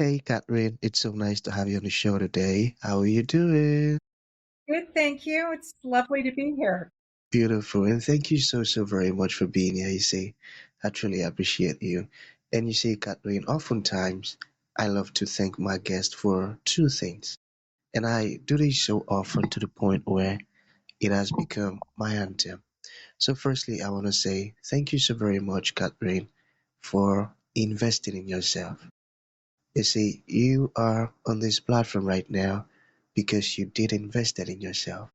Hey, Catherine, it's so nice to have you on the show today. How are you doing? Good, thank you. It's lovely to be here. Beautiful. And thank you so very much for being here. You see, I truly appreciate you. And you see, Catherine, oftentimes I love to thank my guest for two things. And I do this so often to the point where it has become my anthem. So, firstly, I want to say thank you so very much, Catherine, for investing in yourself. You see, you are on this platform right now because you did invest in yourself.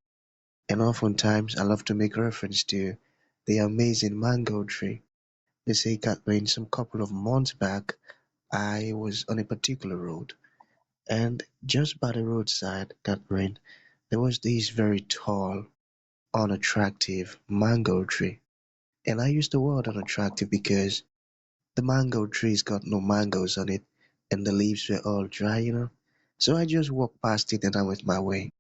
And oftentimes, I love to make reference to the amazing mango tree. You see, Catherine, some couple of months back, I was on a particular road, and just by the roadside, Catherine, there was this very tall, unattractive mango tree. And I use the word unattractive because the mango tree's got no mangoes on it, and the leaves were all dry. So I just walked past it and I went my way.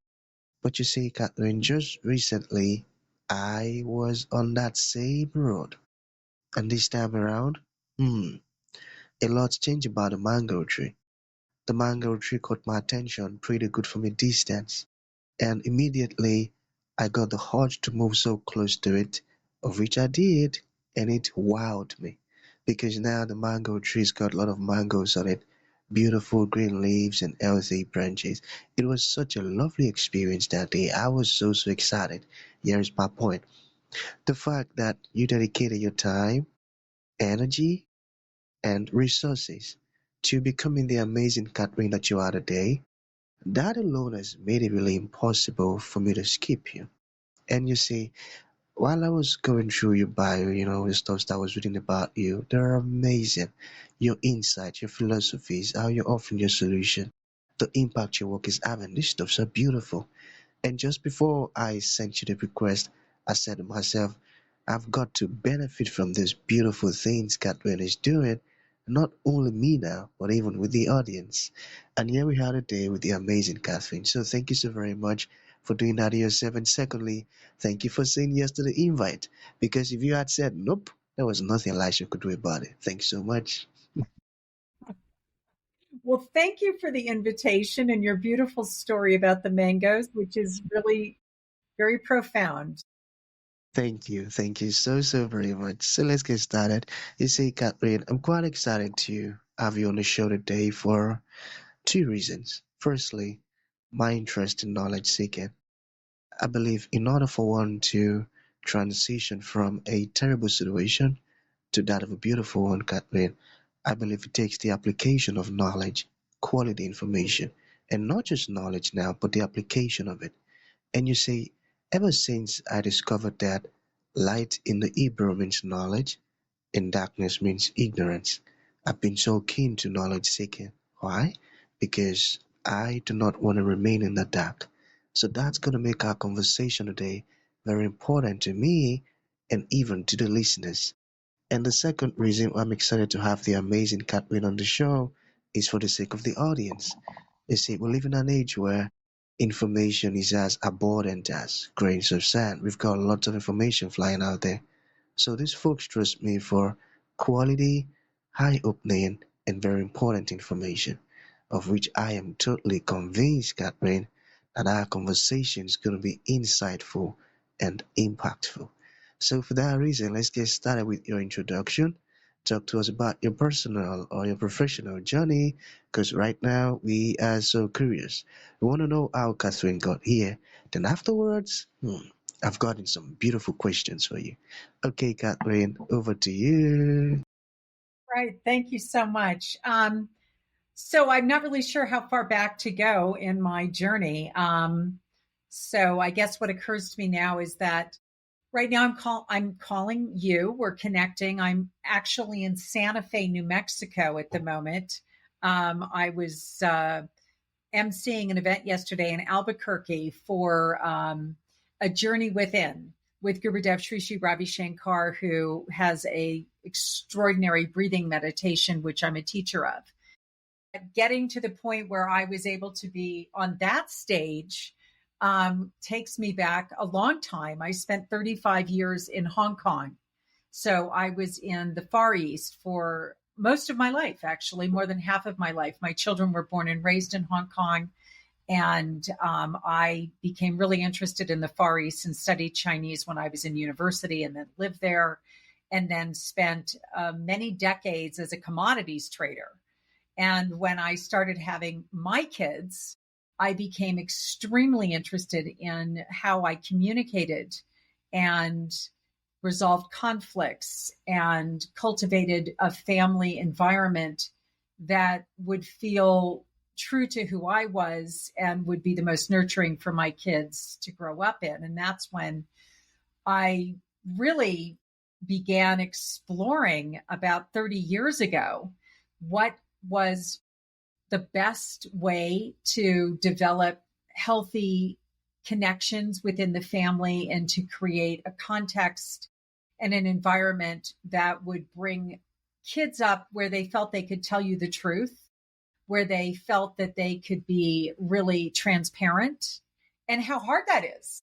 But you see, Catherine, just recently I was on that same road, and this time around, hmm, a lot's changed about the mango tree. The mango tree caught my attention pretty good from a distance, and immediately I got the urge to move so close to it, of which I did, and it wowed me. Because now the mango tree's got a lot of mangoes on it, beautiful green leaves and healthy branches. It was such a lovely experience that day. I was so excited. Here's my point. The fact that you dedicated your time, energy, and resources to becoming the amazing Catherine that you are today, that alone has made it really impossible for me to skip you. And you see, while I was going through your bio, the stuff that I was reading about you, they're amazing. Your insights, your philosophies, how you're offering your solution, the impact your work is having, these stuffs are beautiful. And just before I sent you the request, I said to myself, I've got to benefit from these beautiful things Catherine is doing, not only me now, but even with the audience. And here we are today with the amazing Catherine. So thank you so very much for doing that yourself. And secondly, thank you for saying yes to the invite. Because if you had said nope, there was nothing Elisha could do about it. Thanks so much. Well, thank you for the invitation and your beautiful story about the mangoes, which is really very profound. Thank you so very much. So let's get started. You see, Catherine, I'm quite excited to have you on the show today for two reasons. Firstly, my interest in knowledge seeking. I believe in order for one to transition from a terrible situation to that of a beautiful one, Catherine, I believe it takes the application of knowledge, quality information, and not just knowledge now, but the application of it. And you see, ever since I discovered that light in the Hebrew means knowledge and darkness means ignorance, I've been so keen to knowledge seeking. Why? Because I do not want to remain in the dark. So that's going to make our conversation today very important to me and even to the listeners. And the second reason I'm excited to have the amazing Catherine on the show is for the sake of the audience. You see, we live in an age where information is as abundant as grains of sand. We've got lots of information flying out there. So these folks trust me for quality, eye-opening, and very important information, of which I am totally convinced, Catherine, that our conversation is going to be insightful and impactful. So for that reason, let's get started with your introduction. Talk to us about your personal or your professional journey, because right now we are so curious. We want to know how Catherine got here. Then afterwards, I've gotten some beautiful questions for you. Okay, Catherine, over to you. Right. Thank you so much. So I'm not really sure how far back to go in my journey. So I guess what occurs to me now is that right now I'm calling you. We're connecting. I'm actually in Santa Fe, New Mexico at the moment. I was emceeing an event yesterday in Albuquerque for a journey within with Gurudev Sri Sri Ravi Shankar, who has a extraordinary breathing meditation, which I'm a teacher of. Getting to the point where I was able to be on that stage takes me back a long time. I spent 35 years in Hong Kong. So I was in the Far East for most of my life, actually, more than half of my life. My children were born and raised in Hong Kong. And I became really interested in the Far East and studied Chinese when I was in university and then lived there and then spent many decades as a commodities trader. And when I started having my kids, I became extremely interested in how I communicated and resolved conflicts and cultivated a family environment that would feel true to who I was and would be the most nurturing for my kids to grow up in. And that's when I really began exploring about 30 years ago what was the best way to develop healthy connections within the family and to create a context and an environment that would bring kids up where they felt they could tell you the truth, where they felt that they could be really transparent, and how hard that is.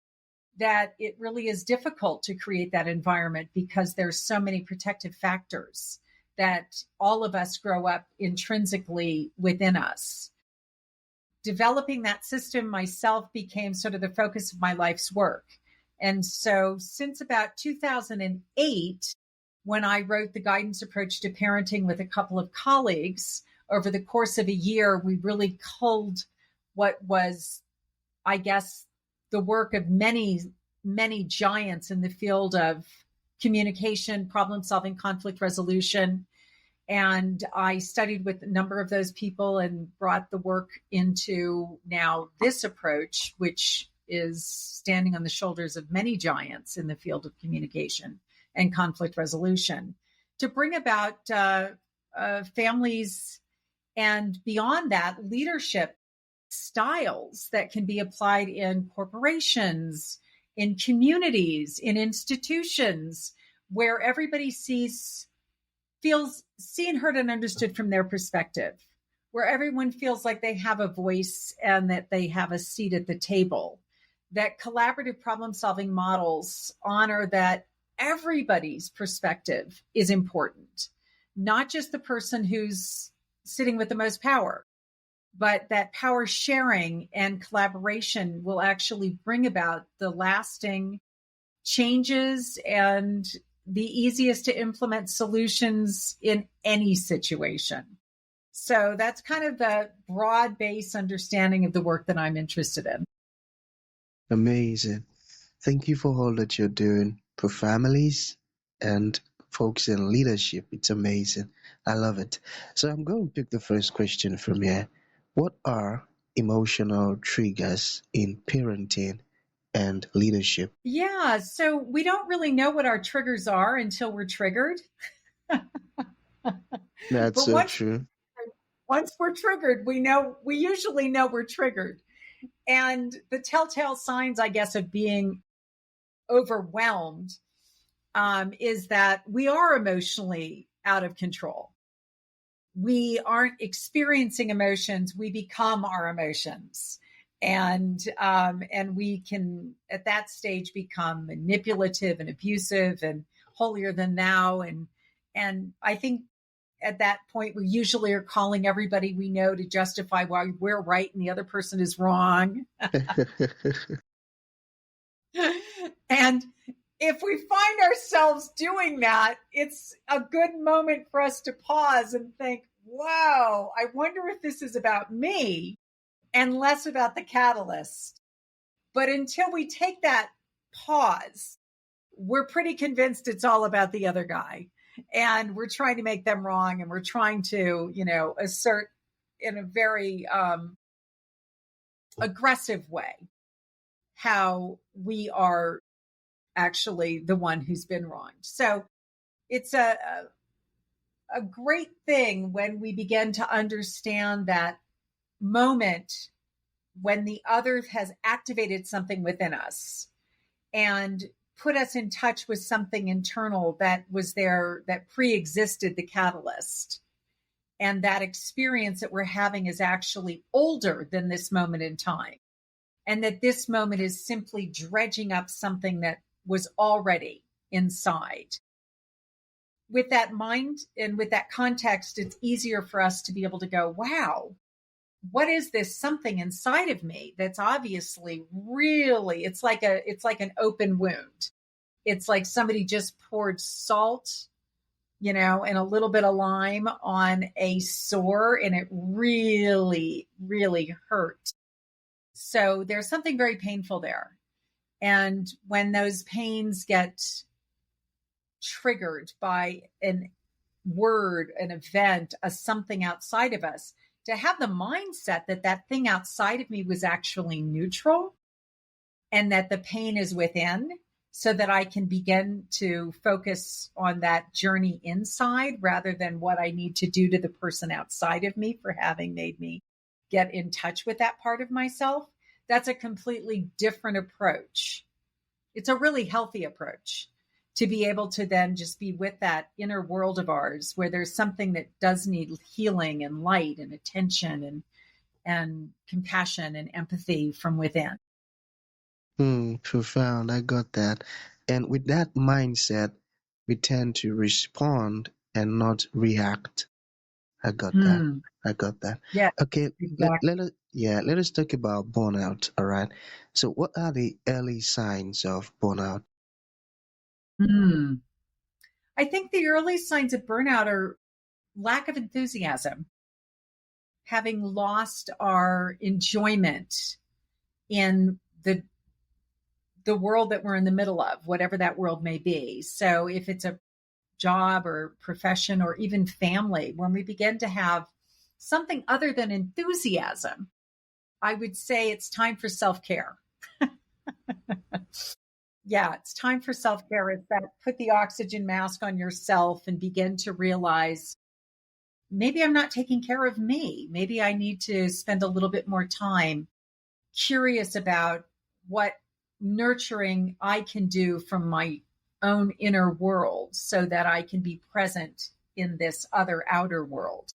That it really is difficult to create that environment because there's so many protective factors that all of us grow up intrinsically within us. Developing that system myself became sort of the focus of my life's work. And so since about 2008, when I wrote the guidance approach to parenting with a couple of colleagues, over the course of a year, we really culled what was, I guess, the work of many, many giants in the field of communication, problem solving, conflict resolution. And I studied with a number of those people and brought the work into now this approach, which is standing on the shoulders of many giants in the field of communication and conflict resolution to bring about families and beyond that, leadership styles that can be applied in corporations, in communities, in institutions, where everybody feels seen, heard, and understood from their perspective, where everyone feels like they have a voice and that they have a seat at the table, that collaborative problem-solving models honor that everybody's perspective is important, not just the person who's sitting with the most power, but that power sharing and collaboration will actually bring about the lasting changes and the easiest to implement solutions in any situation. So that's kind of the broad base understanding of the work that I'm interested in. Amazing. Thank you for all that you're doing for families and folks in leadership. It's amazing. I love it. So I'm going to pick the first question from here. What are emotional triggers in parenting and leadership? Yeah, so we don't really know what our triggers are until we're triggered. That's But so true. once we're triggered, we usually know we're triggered. And the telltale signs, I guess, of being overwhelmed is that we are emotionally out of control. We aren't experiencing emotions; we become our emotions, and we can at that stage become manipulative and abusive and holier than thou. And I think at that point we usually are calling everybody we know to justify why we're right and the other person is wrong. And if we find ourselves doing that, it's a good moment for us to pause and think, wow, I wonder if this is about me and less about the catalyst. But until we take that pause, we're pretty convinced it's all about the other guy. And we're trying to make them wrong. And we're trying to, assert in a very aggressive way how we are actually the one who's been wronged. So it's a great thing when we begin to understand that moment when the other has activated something within us and put us in touch with something internal that was there, that pre-existed the catalyst. And that experience that we're having is actually older than this moment in time. And that this moment is simply dredging up something that was already inside. with that mind and with that context, it's easier for us to be able to go, wow, what is this something inside of me that's obviously really, it's like an open wound. It's like somebody just poured salt, and a little bit of lime on a sore, and it really, really hurt. So there's something very painful there. And when those pains get triggered by an word, an event, a something outside of us, to have the mindset that that thing outside of me was actually neutral and that the pain is within, so that I can begin to focus on that journey inside rather than what I need to do to the person outside of me for having made me get in touch with that part of myself. That's a completely different approach. It's a really healthy approach to be able to then just be with that inner world of ours where there's something that does need healing and light and attention and compassion and empathy from within. Profound. I got that. And with that mindset, we tend to respond and not react. I got that. Hmm. I got that. Yeah, Okay, exactly. let us talk about burnout. All right. So, what are the early signs of burnout? Hmm. I think the early signs of burnout are lack of enthusiasm, having lost our enjoyment in the world that we're in the middle of, whatever that world may be. So if it's a job or profession or even family, when we begin to have something other than enthusiasm, I would say it's time for self-care. Yeah, it's time for self-care. It's that put the oxygen mask on yourself and begin to realize maybe I'm not taking care of me. Maybe I need to spend a little bit more time curious about what nurturing I can do from my own inner world so that I can be present in this other outer world.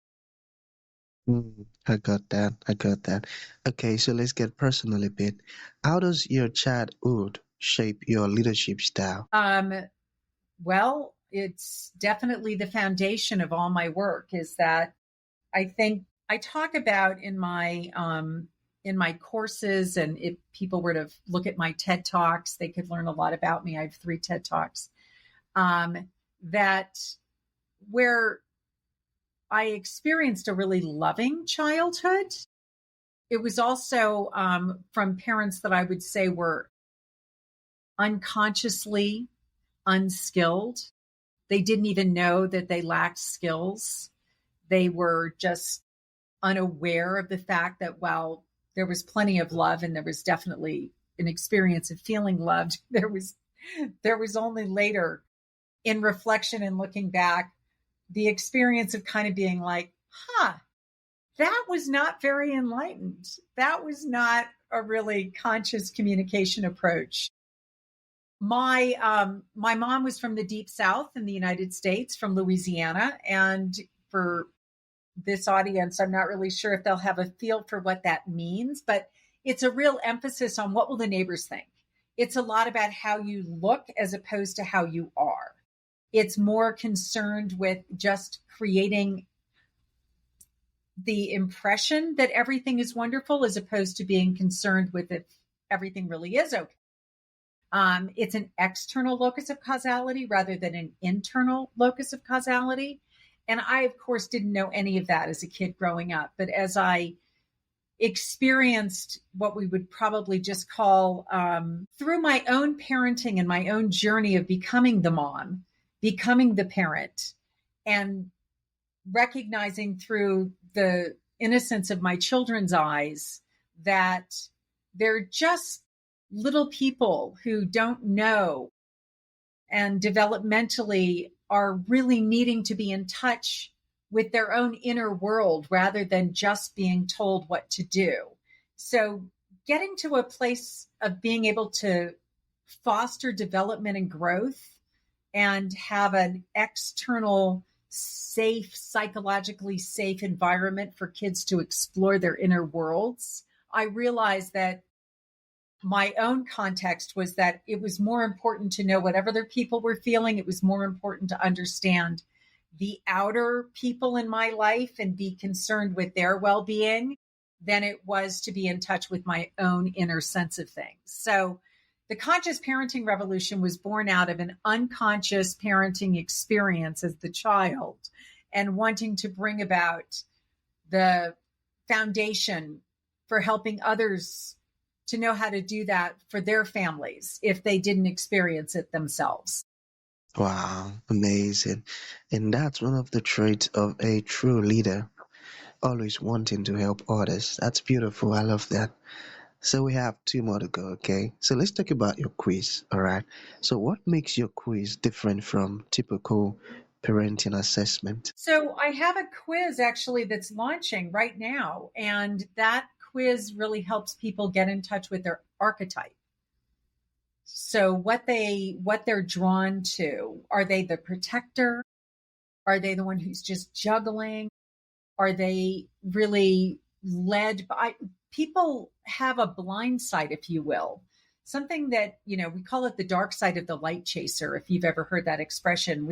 I got that. I got that. Okay, so let's get personal a bit. How does your childhood shape your leadership style? Well, it's definitely the foundation of all my work is that I think I talk about in my courses, and if people were to look at my TED Talks, they could learn a lot about me. I have 3 TED Talks. That where I experienced a really loving childhood. It was also from parents that I would say were unconsciously unskilled. They didn't even know that they lacked skills. They were just unaware of the fact that while there was plenty of love and there was definitely an experience of feeling loved, there was only later in reflection and looking back the experience of kind of being like, that was not very enlightened. That was not a really conscious communication approach. My mom was from the deep South in the United States, from Louisiana, and for this audience, I'm not really sure if they'll have a feel for what that means, but it's a real emphasis on what will the neighbors think. It's a lot about how you look as opposed to how you are. It's more concerned with just creating the impression that everything is wonderful as opposed to being concerned with if everything really is okay. It's an external locus of causality rather than an internal locus of causality. And I, of course, didn't know any of that as a kid growing up. But as I experienced what we would probably just call through my own parenting and my own journey of becoming the mom, becoming the parent, and recognizing through the innocence of my children's eyes that they're just little people who don't know and developmentally are really needing to be in touch with their own inner world rather than just being told what to do. So getting to a place of being able to foster development and growth and have an external safe, psychologically safe environment for kids to explore their inner worlds, I realized that my own context was that it was more important to know what other people were feeling. It was more important to understand the outer people in my life and be concerned with their well-being than it was to be in touch with my own inner sense of things. So the conscious parenting revolution was born out of an unconscious parenting experience as the child and wanting to bring about the foundation for helping others to know how to do that for their families if they didn't experience it themselves. Wow, amazing. And that's one of the traits of a true leader, always wanting to help others. That's beautiful. I love that. So we have two more to go, okay? So let's talk about your quiz, all right? So what makes your quiz different from typical parenting assessment? So I have a quiz actually that's launching right now, and that quiz really helps people get in touch with their archetype. So what they're drawn to, are they the protector? Are they the one who's just juggling? Are they really led by people have a blind side, if you will? Something that, we call it the dark side of the light chaser. If you've ever heard that expression,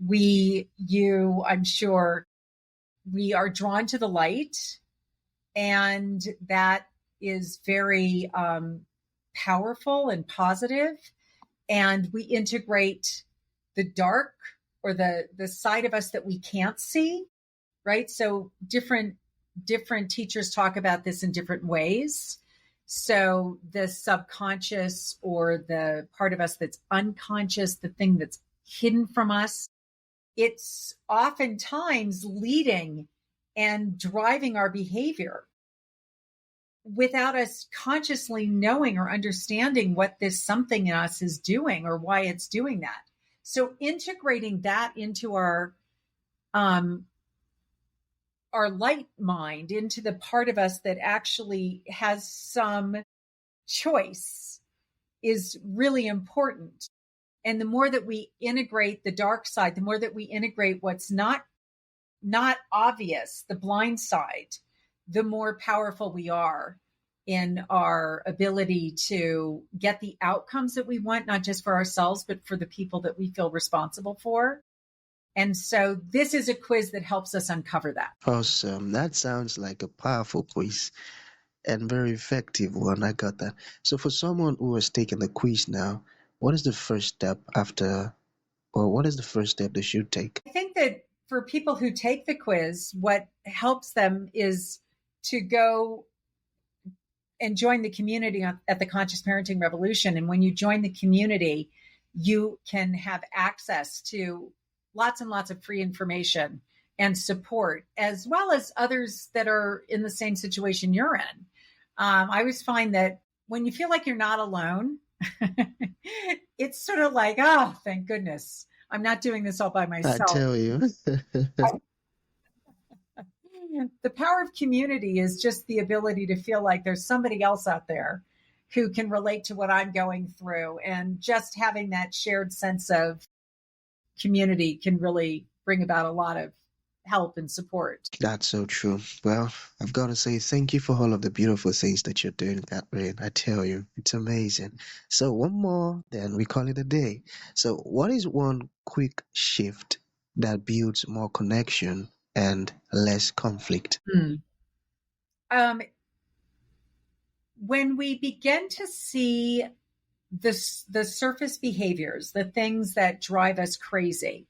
I'm sure we are drawn to the light, and that is very powerful and positive. And we integrate the dark or the side of us that we can't see, right? So different teachers talk about this in different ways. So the subconscious, or the part of us that's unconscious, the thing that's hidden from us, it's oftentimes leading and driving our behavior without us consciously knowing or understanding what this something in us is doing or why it's doing that. So integrating that into our light mind, into the part of us that actually has some choice, is really important. And the more that we integrate the dark side, the more that we integrate what's not obvious, the blind side, the more powerful we are in our ability to get the outcomes that we want, not just for ourselves, but for the people that we feel responsible for. And so this is a quiz that helps us uncover that. Awesome. That sounds like a powerful quiz and very effective one. I got that. So for someone who has taken the quiz now, what is the first step what is the first step they should take? I think that for people who take the quiz, what helps them is to go and join the community at the Conscious Parenting Revolution. And when you join the community, you can have access to lots and lots of free information and support, as well as others that are in the same situation you're in. I always find that when you feel like you're not alone, it's sort of like, oh, thank goodness, I'm not doing this all by I myself. tell you. The power of community is just the ability to feel like there's somebody else out there who can relate to what I'm going through. And just having that shared sense of community can really bring about a lot of help and support. That's so true. Well, I've got to say thank you for all of the beautiful things that you're doing, Catherine. I tell you, it's amazing. So one more, then we call it a day. So what is one quick shift that builds more connection and less conflict? Um, when we begin to see the surface behaviors, the things that drive us crazy,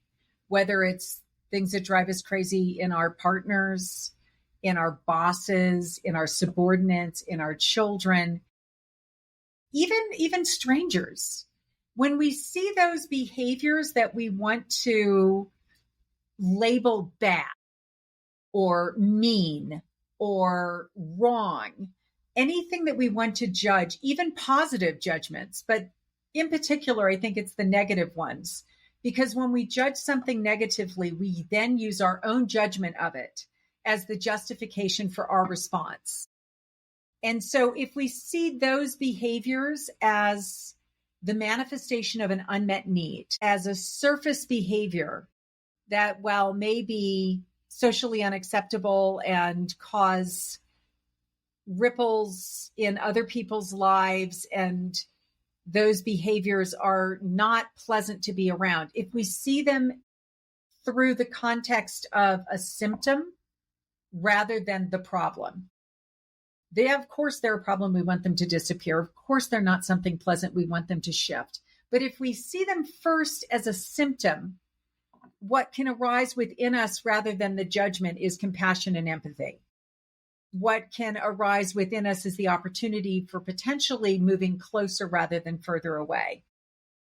whether it's things that drive us crazy in our partners, in our bosses, in our subordinates, in our children, even strangers, when we see those behaviors that we want to label bad or mean or wrong, anything that we want to judge, even positive judgments, but in particular, I think it's the negative ones. Because when we judge something negatively, we then use our own judgment of it as the justification for our response. And so if we see those behaviors as the manifestation of an unmet need, as a surface behavior that, while may be socially unacceptable and cause ripples in other people's lives, and those behaviors are not pleasant to be around. If we see them through the context of a symptom rather than the problem, of course, they're a problem. We want them to disappear. Of course, they're not something pleasant. We want them to shift. But if we see them first as a symptom, what can arise within us rather than the judgment is compassion and empathy. What can arise within us is the opportunity for potentially moving closer rather than further away.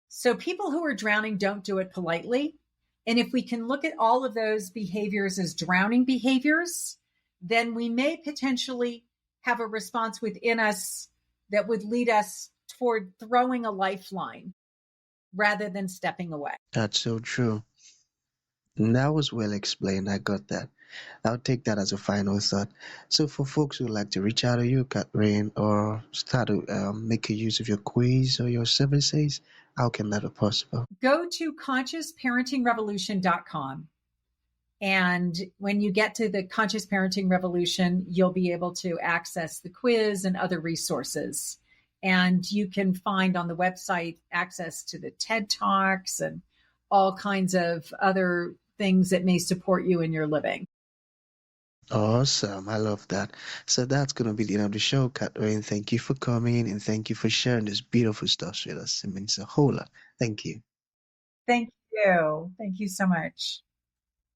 So people who are drowning don't do it politely. And if we can look at all of those behaviors as drowning behaviors, then we may potentially have a response within us that would lead us toward throwing a lifeline rather than stepping away. That's so true. And that was well explained. I got that. I'll take that as a final thought. So, for folks who would like to reach out to you, Catherine, or start to make a use of your quiz or your services, how can that be possible? Go to consciousparentingrevolution.com. And when you get to the Conscious Parenting Revolution, you'll be able to access the quiz and other resources. And you can find on the website access to the TED Talks and all kinds of other things that may support you in your living. Awesome. I love that. So that's going to be the end of the show, Catherine. Thank you for coming and thank you for sharing this beautiful stuff with us. It means a whole lot. Thank you. Thank you. Thank you so much.